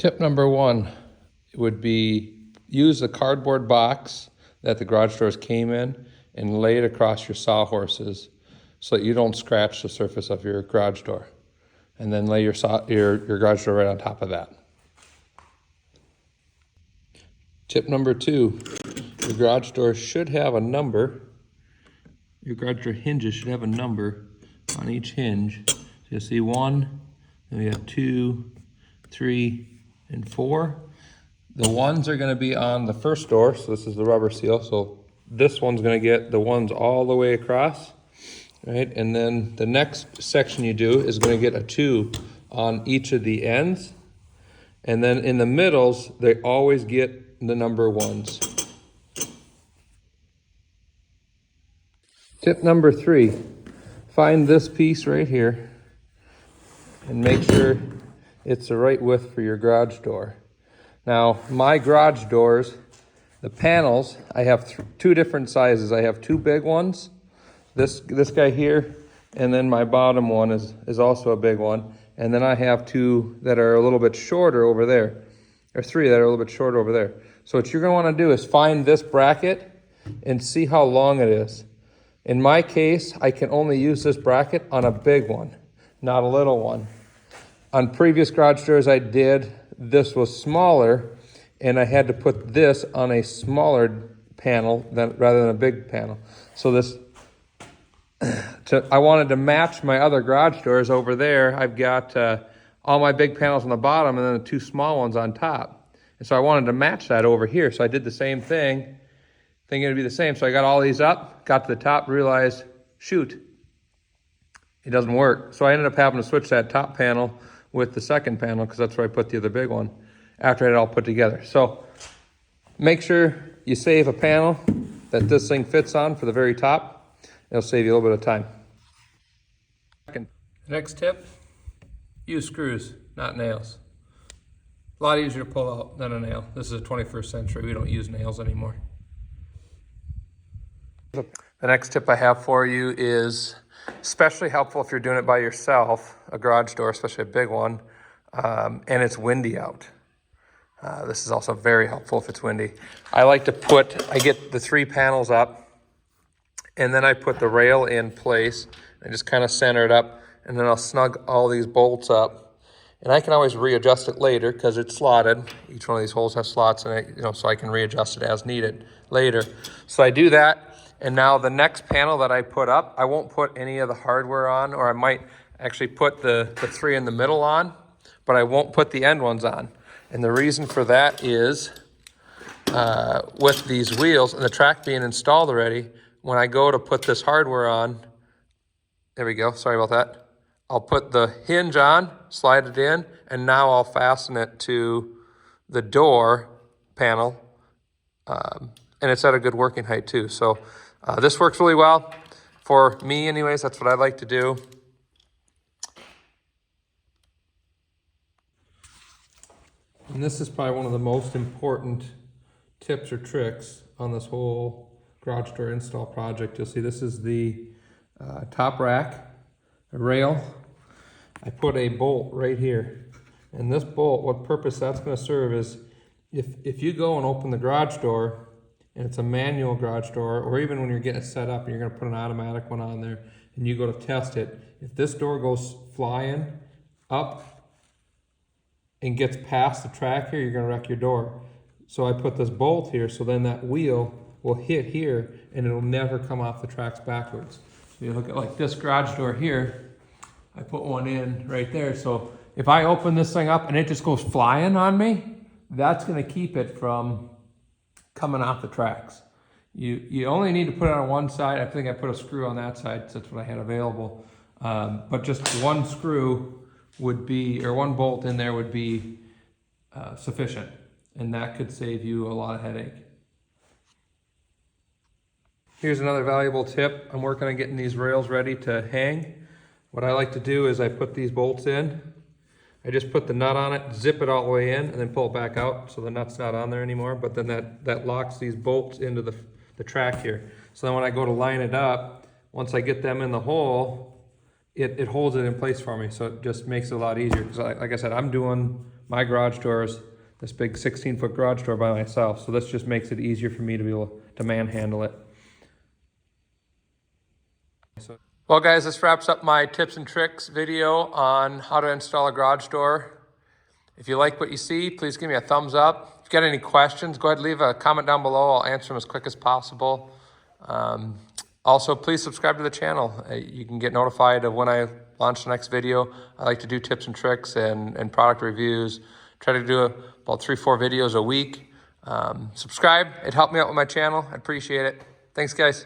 Tip number one would be use the cardboard box that the garage doors came in and lay it across your sawhorses so that you don't scratch the surface of your garage door. And then lay your garage door right on top of that. Tip number two, your garage door should have a number. Your garage door hinges should have a number on each hinge. So you'll see 1, then we have 2, 3, and 4. The ones are going to be on the first door, so this is the rubber seal. So this one's going to get the ones all the way across, right? And then the next section you do is going to get a 2 on each of the ends. And then in the middles, they always get the number 1s. Tip number 3, find this piece right here and make sure it's the right width for your garage door. Now, my garage doors, the panels, I have 2 different sizes. I have 2 big ones, this guy here, and then my bottom one is also a big one. And then I have 2 that are a little bit shorter over there, or 3 that are a little bit shorter over there. So what you're going to want to do is find this bracket and see how long it is. In my case, I can only use this bracket on a big one, not a little one. On previous garage doors I did, this was smaller, and I had to put this on a smaller panel rather than a big panel. So I wanted to match my other garage doors over there. I've got all my big panels on the bottom and then the 2 small ones on top. And so I wanted to match that over here. So I did the same thing, thinking it'd be the same. So I got all these up, got to the top, realized, shoot, it doesn't work. So I ended up having to switch that top panel with the second panel because that's where I put the other big one after I had it all put together. So make sure you save a panel that this thing fits on for the very top. It'll save you a little bit of time. Next tip, use screws, not nails. A lot easier to pull out than a nail. This is the 21st century. We don't use nails anymore. The next tip I have for you is especially helpful if you're doing it by yourself, a garage door, especially a big one, and it's windy out. This is also very helpful if it's windy. I get the 3 panels up, and then I put the rail in place. I just kind of center it up, and then I'll snug all these bolts up. And I can always readjust it later because it's slotted. Each one of these holes has slots in it, so I can readjust it as needed later. So I do that. And now the next panel that I put up, I won't put any of the hardware on, or I might actually put the 3 in the middle on, but I won't put the end ones on. And the reason for that is with these wheels and the track being installed already, when I go to put this hardware on, there we go, sorry about that. I'll put the hinge on, slide it in, and now I'll fasten it to the door panel. And it's at a good working height too. So this works really well for me anyways. That's what I like to do. And this is probably one of the most important tips or tricks on this whole garage door install project. You'll see this is the top rack, a rail. I put a bolt right here. And this bolt, what purpose that's going to serve is if you go and open the garage door, and it's a manual garage door, or even when you're getting it set up and you're going to put an automatic one on there and you go to test it, if this door goes flying up and gets past the track here, you're going to wreck your door. So I put this bolt here, so then that wheel will hit here and it'll never come off the tracks backwards. So you look at like this garage door here, I put one in right there. So if I open this thing up and it just goes flying on me, that's going to keep it from coming off the tracks. You only need to put it on one side. I think I put a screw on that side, so that's what I had available. But just one screw would be, or one bolt in there would be sufficient. And that could save you a lot of headache. Here's another valuable tip. I'm working on getting these rails ready to hang. What I like to do is I put these bolts in. I just put the nut on it, zip it all the way in, and then pull it back out so the nut's not on there anymore. But then that locks these bolts into the track here. So then when I go to line it up, once I get them in the hole, it holds it in place for me. So it just makes it a lot easier. Because like I said, I'm doing my garage doors, this big 16-foot garage door by myself. So this just makes it easier for me to be able to manhandle it. Well guys, this wraps up my tips and tricks video on how to install a garage door. If you like what you see, please give me a thumbs up. If you got any questions, go ahead and leave a comment down below. I'll answer them as quick as possible. Also, please subscribe to the channel. You can get notified of when I launch the next video. I like to do tips and tricks and product reviews. Try to do about 3-4 videos a week. Subscribe. It helped me out with my channel. I appreciate it. Thanks, guys.